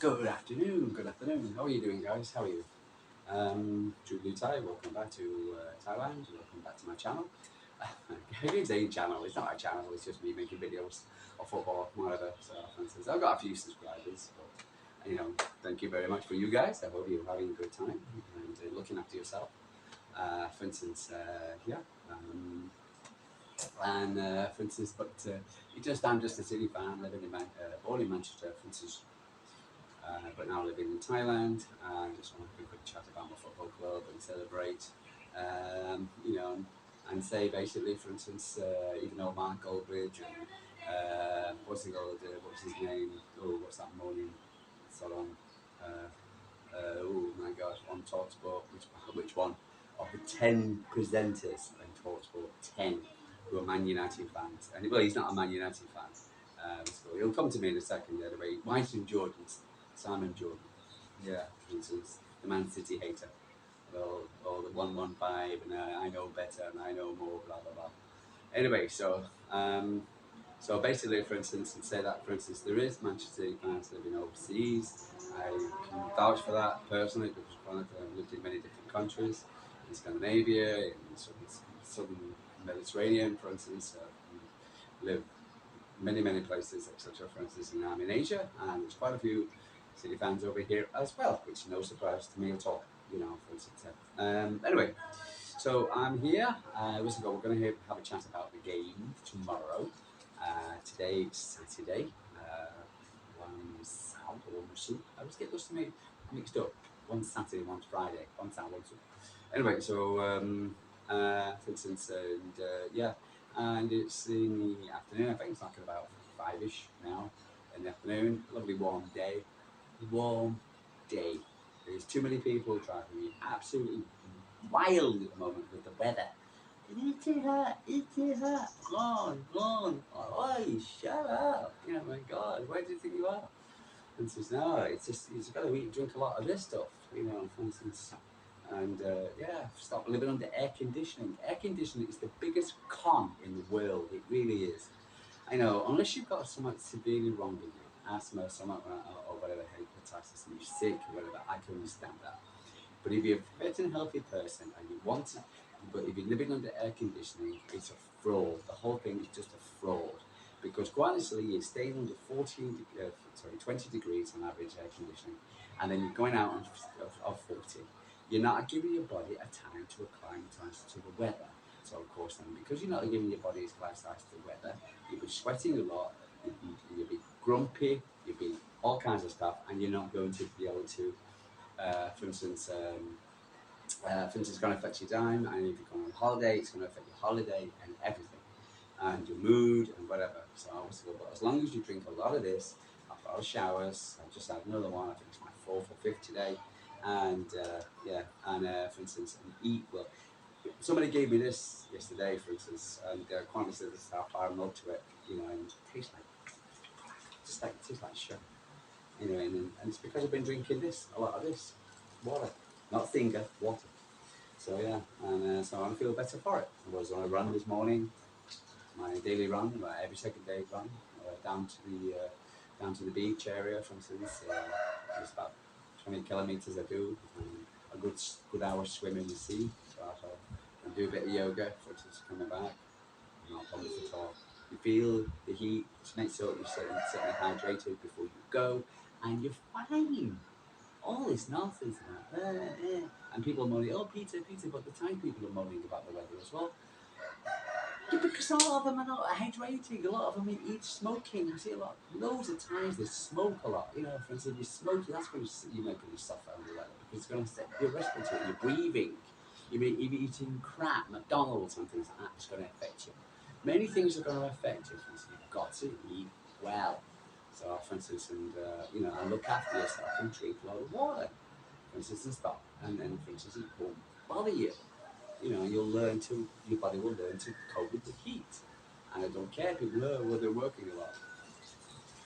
Good afternoon, good afternoon. How are you doing, guys? How are you? Julie Thai, welcome back to Thailand. Welcome back to my channel. It is a channel, it's not a channel, it's just me making videos of football, whatever. So, for instance, I've got a few subscribers, but thank you very much for you guys. I hope you're having a good time and looking after yourself. For instance, yeah. For instance, I'm just a City fan living born in Manchester, for instance, but now living in Thailand. I just want to have a quick chat about my football club and celebrate, and say basically, for instance, even though Mark Goldbridge and what's his name? Oh, what's that morning? So on. Oh my gosh, on Talksport, which one? Of the 10 presenters on Talksport, 10 who are Man United fans. And well, he's not a Man United fan. So he'll come to me in a second. The other way, Wyson Jordan's, Simon Jordan. Yeah, he's the Man City hater. All the 115 and I know better and I know more, blah blah blah. Anyway, so basically, for instance, and say that, for instance, there is Manchester City fans living overseas. I can vouch for that personally because I've lived in many different countries, in Scandinavia, in southern Mediterranean, for instance. Live many places, etc. For instance, I'm in Asia, and there's quite a few City fans over here as well, which is no surprise to me at all. For instance. Anyway, so I'm here. We're going to have a chat about the game tomorrow. Today is Saturday. One's South or one Soup. I always get those two mixed up. One's Saturday, one's Friday. One's South, one's Soup. Anyway, for instance, yeah, and it's in the afternoon. I think it's like about 5ish now in the afternoon. Lovely warm day. Warm day. There's too many people driving me absolutely wild at the moment with the weather. It's too hot. It's too hot. Gone. Oh, shut up. Oh my God, where do you think you are? And says, no, it's just, you've got to eat and drink a lot of this stuff, for instance. And yeah, stop living under air conditioning. Air conditioning is the biggest con in the world. It really is. I know, unless you've got something severely wrong with you, asthma, something, or whatever, hepatitis, and you're sick, or whatever, I can understand that. But if you're a fit and healthy person and you want to, but if you're living under air conditioning, it's a fraud. The whole thing is just a fraud. Because quite honestly, you're staying under 20 degrees on average air conditioning, and then you're going out of 40. You're not giving your body a time to acclimatise to the weather. So of course then, because you're not giving your body acclimatise to the weather, you'll be sweating a lot, you'll be grumpy, you'll be all kinds of stuff, and you're not going to be able to for instance, it's going to affect your time, and if you're going on holiday, it's going to affect your holiday and everything, and your mood and whatever. So obviously, but as long as you drink a lot of this, I've got showers. I've just had another one. I think it's my fourth or fifth today, and yeah, and for instance, and eat well. Somebody gave me this yesterday, for instance, and quite honestly, this is how far I'm up to it. And it tastes it tastes like sugar. And it's because I've been drinking a lot of this water, not finger, water. So yeah, and so I feel better for it. I was on a run this morning, my daily run, every second day run, down to the beach area, for instance. It's about 20 kilometers I do, and a good hour swim in the sea. So I do a bit of yoga, for instance, coming back. Not problems at all. You feel the heat, just make sure you're certainly hydrated before you go, and you're fine. All this nonsense about and people are moaning, oh Peter, but the Thai people are moaning about the weather as well. Yeah, because a lot of them are not hydrating. A lot of them eat smoking. I see loads of times they smoke a lot. For instance, if you smoke, that's going to you're not going to suffer under the weather because it's going to set your respiratory, your breathing. You're eating crap, McDonald's and things like that. It's going to affect you. Many things are going to affect you. So you've got to eat well. So, for instance, and look after yourself and drink a lot of water, for instance, and stuff. And then, for instance, it won't bother you. Your body will learn to cope with the heat. And I don't care if people are they're working a lot.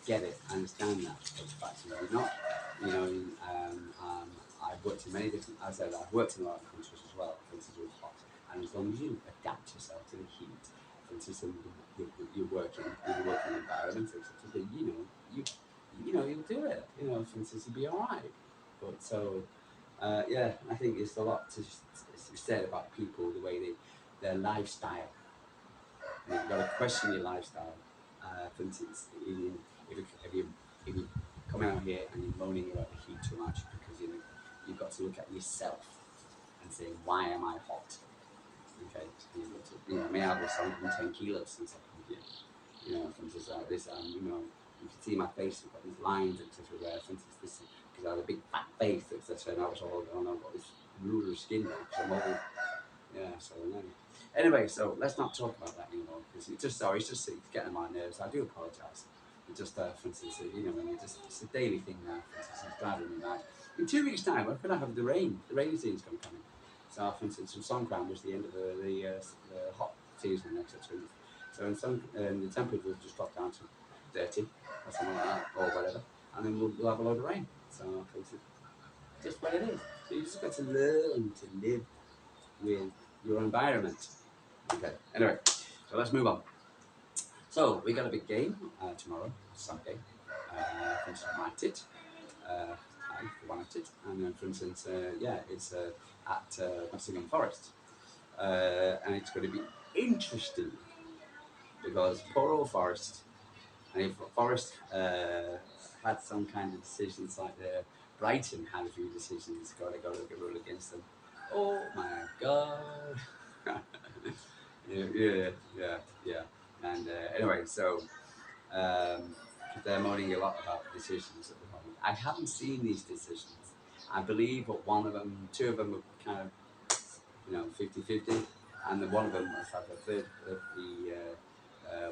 Get it, I understand that. But the fact is, you're not, I've worked in many different, as I said, I've worked in a lot of countries as well, for instance, with hot. And as long as you adapt yourself to the heat, for instance, in your working environment, etc., then, you'll do it. For instance, you'll be all right. But so, yeah, I think it's a lot to be said about people, the way their lifestyle. You've got to question your lifestyle. For instance, if you if you come out here and you're moaning about the heat too much, because you've got to look at yourself and say, why am I hot? Okay, so you've got to, may I have 110 kilos since I've come here. For instance, this, you can see my face, I've got these lines, etc. There, for instance, this, because I have a big fat face, etc. And I was all, oh no, I've got this ruler skin now because I'm old. Yeah, so anyway, so let's not talk about that anymore because it's getting on my nerves. I do apologise. It just, for instance, when it's a daily thing now. For instance, it's driving me mad. In 2 weeks' time, we're going to have the rain. The rainy season's going to come in. So, for instance, from Songkran was the end of the hot season, etc. So the temperature will just drop down to 30 or something like that, or whatever, and then we'll have a load of rain. So it's just what it is. So you just got to learn to live with your environment. Okay, anyway, so let's move on. So we got a big game tomorrow, Sunday. For instance, United, United, and then for instance, it's at Nottingham Forest, and it's going to be interesting because poor old Forest, and if Forest had some kind of decisions like Brighton had a few decisions, got to rule against them. Oh my God. Yeah. And anyway, so um, they're moaning a lot about decisions at the moment. I haven't seen these decisions. I believe that two of them were kind of, 50-50, and then one of them was like a third of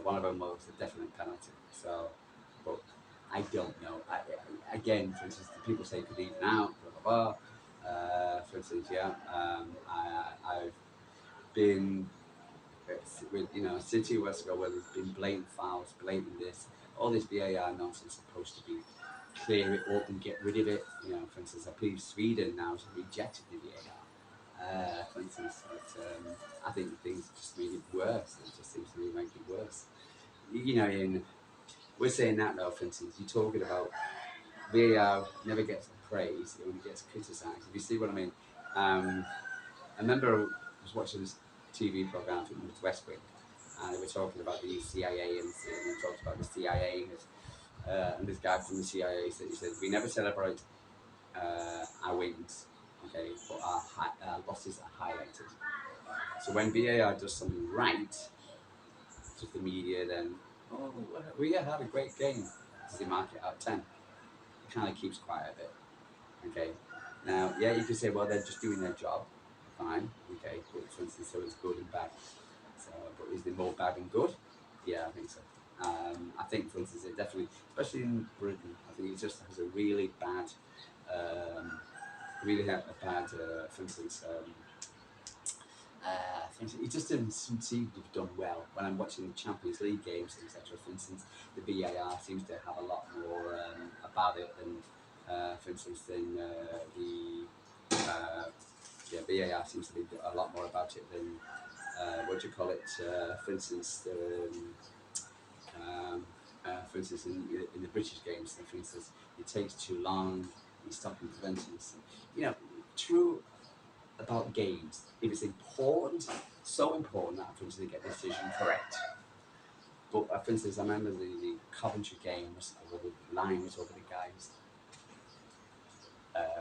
one of them was a definite penalty. So, but I don't know. Again, for instance, the people say it could even out, blah blah blah. For instance, I've been with City Westfield where there's been blatant fouls, blatant this, all this VAR nonsense supposed to be clear it up and get rid of it. For instance, I believe Sweden now has rejected the VAR. For instance, but I think things just made it worse. It just seems to be making it worse. We're saying that though. For instance, you're talking about VAR never gets praise; it only gets criticised. If you see what I mean. I remember I was watching this TV program, I think it was West Wing, and they were talking about the CIA and they talked about the CIA and this guy from the CIA said, we never celebrate our wins, okay, but our losses are highlighted. So when VAR does something right, to the media then, oh, we had a great game. Does he mark it out of 10? It kind of keeps quiet a bit, okay. Now, yeah, you could say, well, they're just doing their job, fine, okay, but for instance, so it's good and bad. So, but is there more bad than good? Yeah, I think so. I think, for instance, it definitely, especially in Britain, I think it just has a really bad, for instance, it just doesn't seem to have done well when I'm watching the Champions League games, etc. For instance, the VAR seems to have a lot more about it than, for instance, than VAR seems to be a lot more about it than what do you call it? For instance, in the British games, for instance, it takes too long. You stop and preventing. True about games. If it's important, so important that for instance they get the decision correct. But for instance, I remember the Coventry games where the line was over the guy's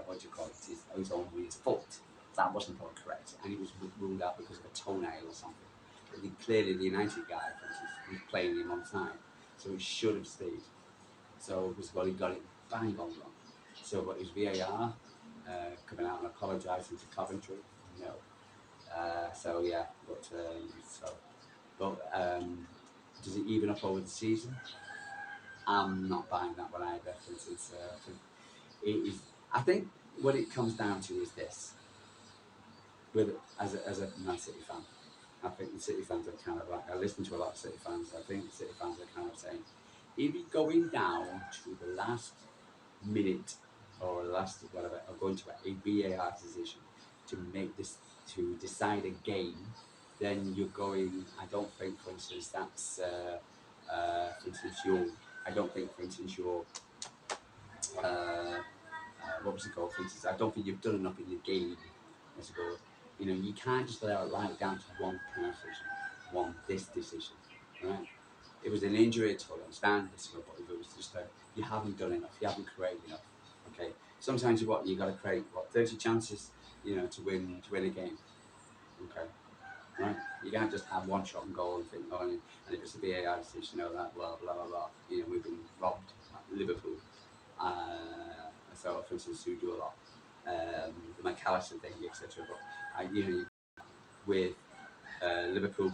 what do you call it? His own with his foot. That wasn't thought correct, and it was ruled out because of a toenail or something. But clearly, the United guy, for instance, was playing him on time, so he should have stayed. So first of all, he got it bang on wrong. So, but his VAR coming out and apologising to Coventry, no. So yeah, but does it even up over the season? I'm not buying that one either. It is. I think what it comes down to is this. As a Man City fan, I think the City fans are kind of like, I listen to a lot of City fans. I think the City fans are kind of saying, if you're going down to the last minute or last whatever, or going to a VAR decision to decide a game, then you're going. I don't think, for instance, that's for instance, I don't think, for instance, you're what's it called? For instance, I don't think you've done enough in the game. What's it called? You know, you can't just allow it down to one kind of decision, this decision, right? It was an injury, I understand this, but if it was just you haven't done enough, you haven't created enough. Okay, sometimes you got to create 30 chances, you know, to win a game. Okay, right? You can't just have one shot and goal and think, oh, and if it's a VAR decision, you know that blah blah blah blah. You know, we've been robbed. Liverpool, so for instance, who do a lot, the McAllister thing, etc. But you know, with Liverpool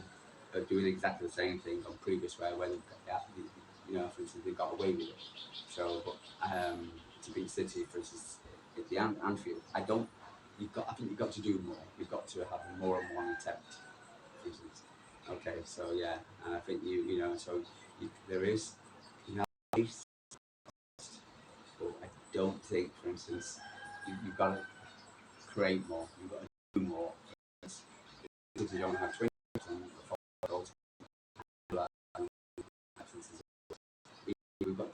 are doing exactly the same thing on previous where you know, for instance, they got away with it. So, but to beat City, for instance, at the Anfield, I think you've got to do more. You've got to have more than one attempt, for instance. Okay, so yeah, and I think you know, so there is, you know, but I don't think, for instance, you've got to create more. You've got to do more. Because you don't have 20 goals, we've got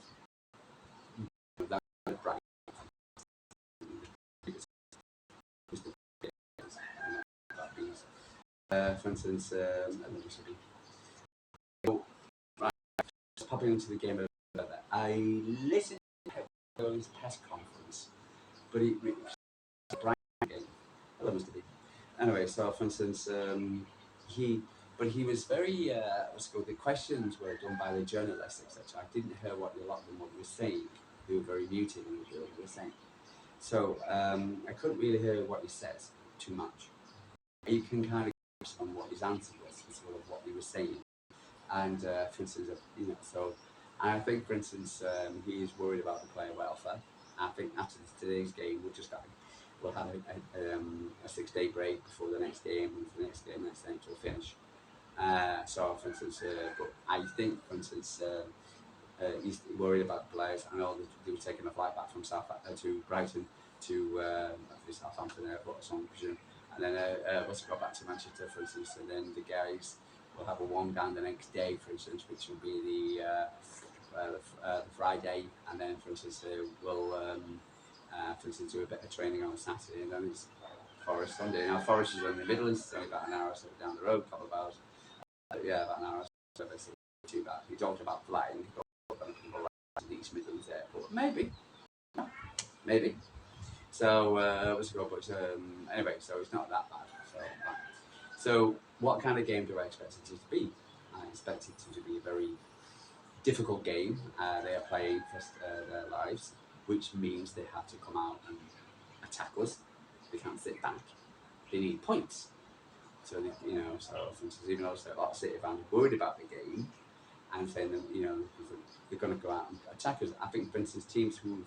that bright. For instance, just popping into the game a little bit. I listened to his press conference, but it was a bright game. Hello, Mr. B. Anyway, so for instance, he was very what's it called? The questions were done by the journalists, etc. I didn't hear what a lot of them were saying. They were very muted in what they were saying. So I couldn't really hear what he says too much. You can kind of guess on what his answer was, sort of what he was saying. And for instance, you know, so I think, for instance, he is worried about the player welfare. I think after today's game, we'll have a 6-day break before the next game, and for the next game will finish. So, for instance, but I think, for instance, he's worried about the players. I know they were taking a flight back from to Brighton to Southampton airport or something, I presume. And then once we got back to Manchester, for instance, and then the guys will have a warm down the next day, for instance, which will be the Friday, and then, for instance, we'll for instance, do a bit of training on a Saturday, and then it's Forest Sunday. Now, Forest is in the middle; it's only about an hour or so down the road, a couple of hours. Yeah, about an hour. So it's not too bad. He talked about flying. He talked about people like the East Midlands Airport. Maybe. So what's it called? But anyway, so it's not that bad. So what kind of game do I expect it to be? I expect it to be a very difficult game. They are playing for their lives, which means they have to come out and attack us. They can't sit back. They need points. So you know, so for instance, even though a lot of City fans are worried about the game and saying that, you know, they're going to go out and attack us. I think, for instance, teams who've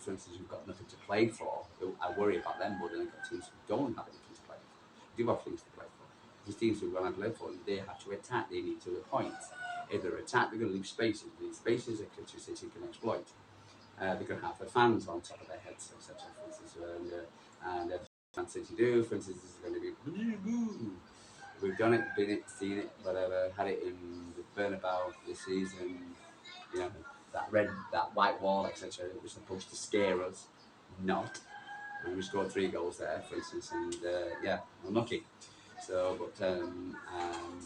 got nothing to play for, I worry about them more than I've got teams who don't have anything to play for. Do have things to play for. These teams who don't have to play for, they have to attack. They need to the point. If they're attacked, they're going to leave spaces. These spaces that City can exploit. They're going to have the fans on top of their heads, etc. For instance, and if Man City do, for instance, this is going to be. We've done it, been it, seen it, whatever. Had it in the Bernabeu this season. You know, that white wall, etc. It was supposed to scare us, not. And we scored 3 goals there, for instance, and yeah, unlucky. So, but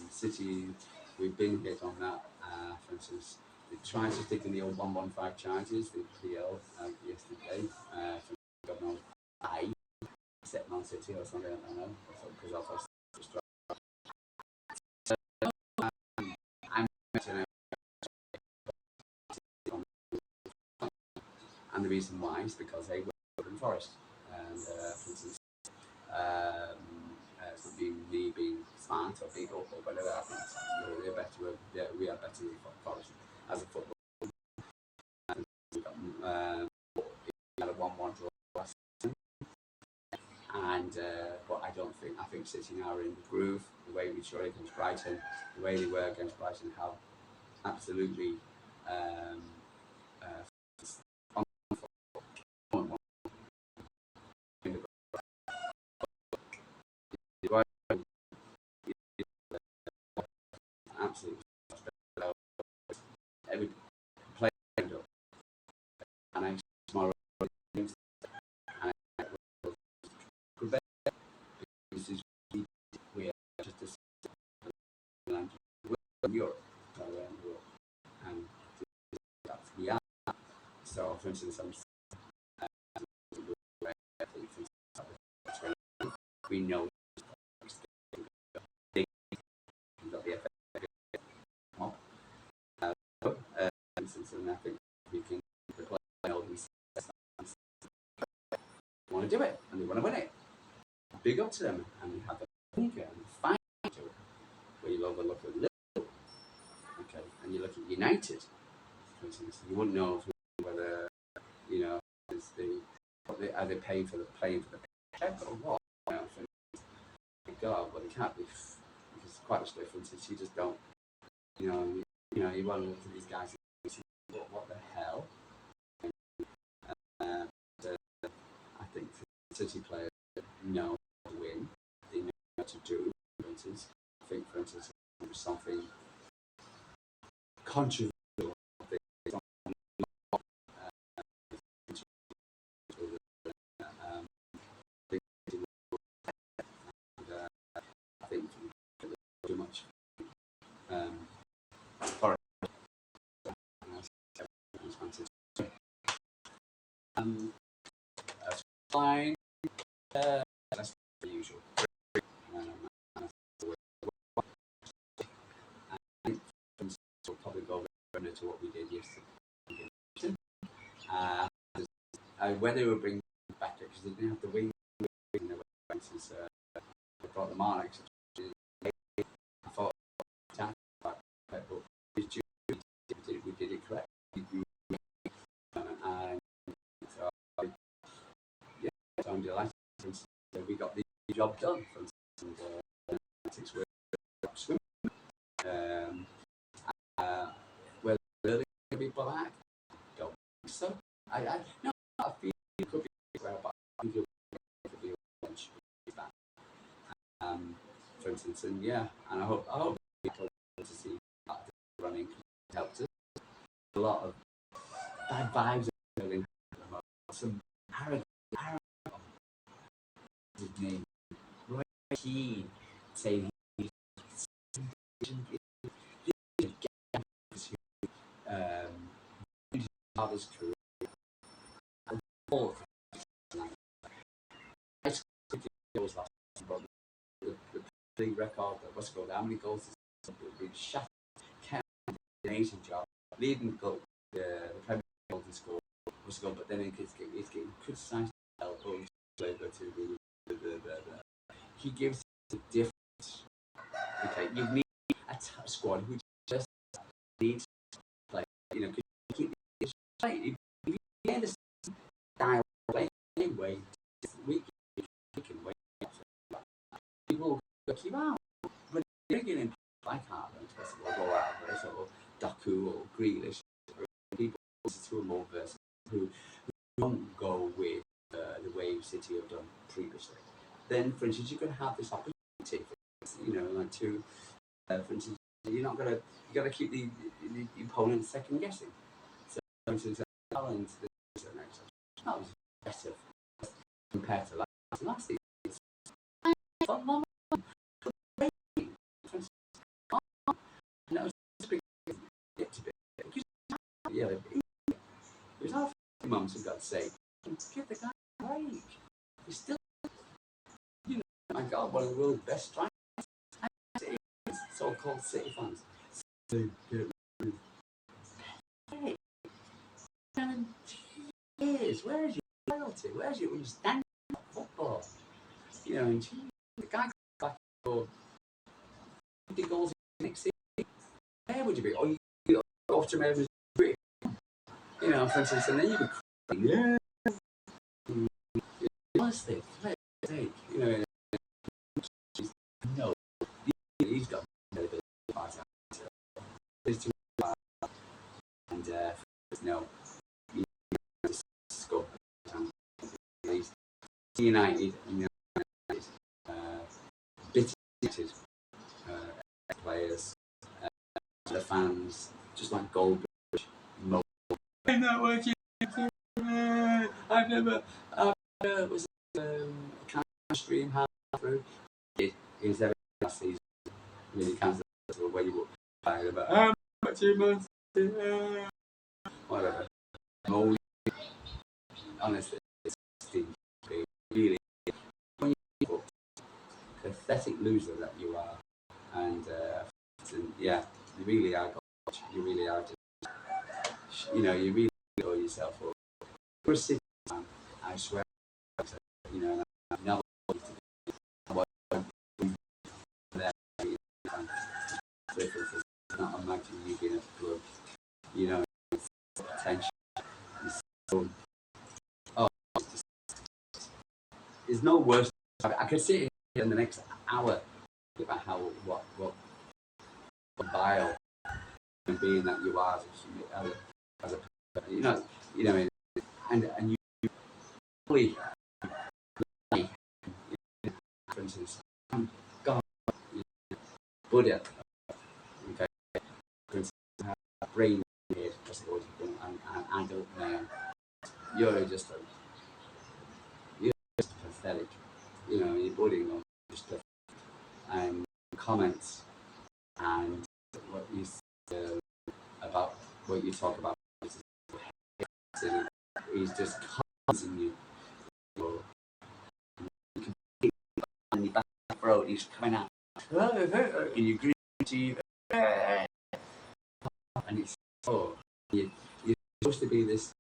City, we've been hit on that. For instance, they tried to stick in the old 115 charges, the PL yesterday. God knows why. Set Man City or something, I don't know, because of us. And the reason why is because they were in Forest. And for instance, it's not me being smart or big or whatever. I think we are better than Forest as a football. We had a 1-1 draw last season, and but I think City now are in the groove. The way we showed against Brighton, the way they were against Brighton, how absolutely. Absolutely, every player and I tomorrow, and in Europe, around Europe, and yeah. So, for instance, we know got the FA mob. And I think we can play all these want to do it and they want to win it. Big up to them, and we have a thinker and fight to it. Where you overlook at Liverpool, okay, and you look at United, for instance, you wouldn't know whether is are they paying for the check or what? God, well, they can't be because it's quite a difference. You just don't, you want to look at these guys and see what the hell. And, I think City players know how to win. They know what to do. For instance, I think, for instance, there was something controversial. Too much. Fine. That's the usual. We'll probably go into what we did yesterday. Whether we'll bring back it because they didn't have the wing. Since they brought them on, I thought but we did it correct. And so, yeah, so I'm delighted that we got the job done. And it's worth swim. Whether they're going to be black, don't think so. I feel it could be well, but I think it could be orange. For instance, and yeah, and I hope people to see that running helped us. A lot of bad vibes in some arrogant his name. Roy Keane saying he's father's career. Goals last the record that was called how many goals is shattered. Amazing job leading the Premier League score was good, but then it's getting criticised. He gives a difference. Okay, you need a squad who just needs to play. Keep it straight. If you understand style play anyway, we can wait. People keep out. But bringing in like Haaland, or go out of this, or Doku, or Grealish, people who are more versatile, who don't go with the way City have done previously. Then, for instance, you're going to have this opportunity, for instance, you're not going to, you got to keep the opponent second guessing. So, for instance, Thailand, that was better compared to last season. Yeah, there's not a few months for God's sake. Give the guy a break. He's still, my God, one of the world's best strikers. So-called City fans. Hey, 7 years. Where's your loyalty? Where's your understanding of football? And the guy back for 50 goals in the next season. Where would you be? Or you go off to America's career. For instance, and then you be crying. Honestly, no, he's got and no, score. United, bitter players, the fans, just like Goldbridge. I'm not working. I've never was a stream half through. It was every last season. Really can't where you About how much you must whatever. No, honestly, it's really pathetic loser that you are, and yeah, you really are. You really are. You really enjoy yourself. For a city man, I swear. I've never there. Not imagine you being at the club. It's potential. It's so, oh, there's no worse. I could sit here in the next hour about how what vile being that you are as a and you really like, for instance, God, Buddha, okay, for instance, brain head, because it was an adult man. You're just you're just pathetic. You're bullying on just and comments and what you say about what you talk about. He's just causing you. And your back throat, he's coming out, and you agree to you, and it's you're supposed to be this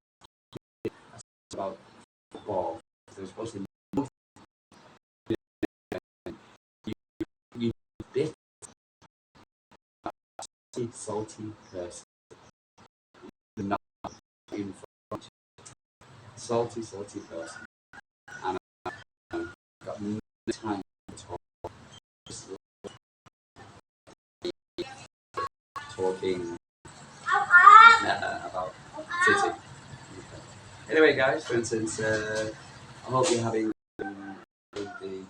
about football. They're supposed to be you bitter, salty person. Not in front, salty person, and I've got no time to talk. Just talking about City. Okay. Anyway, guys, for instance, I hope you're having the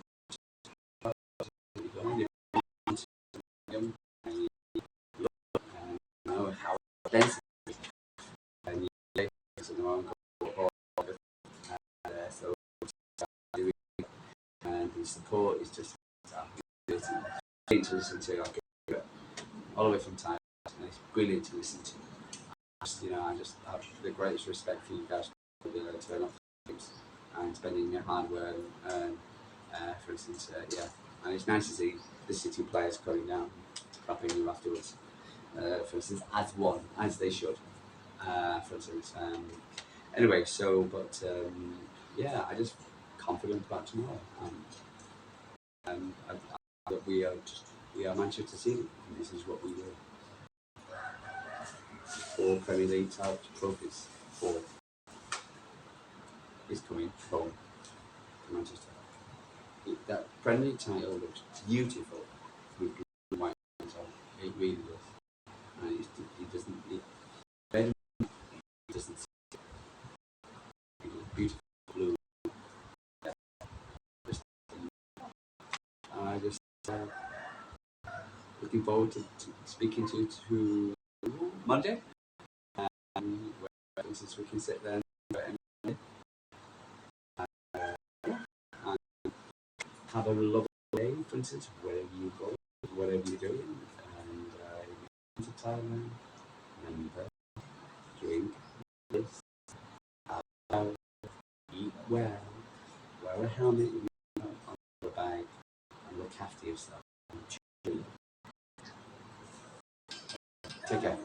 young and you look and you know how dense and you live in the wrong so and the support is just great to listen to. All the way from Thailand, and it's brilliant to listen to. I just have the greatest respect for you guys to turn up and spending your hard work and for instance, yeah. And it's nice to see the City players coming down, clapping you afterwards. For instance, as one, as they should. For instance, anyway. Yeah, I just confident about tomorrow. That we are Manchester City, and this is what we do. 4 Premier League type trophies. 4 is coming from Manchester. That Premier League title looks beautiful with blue and white on. It really does. And it doesn't. It doesn't. Beautiful blue. And I just looking forward to speaking to you Monday. Where since we can sit there and have a lovely day, for instance, wherever you go, whatever you're doing, and if you come to Thailand, remember, drink this, eat well, wear a helmet on your bag, and look after yourself. Take care.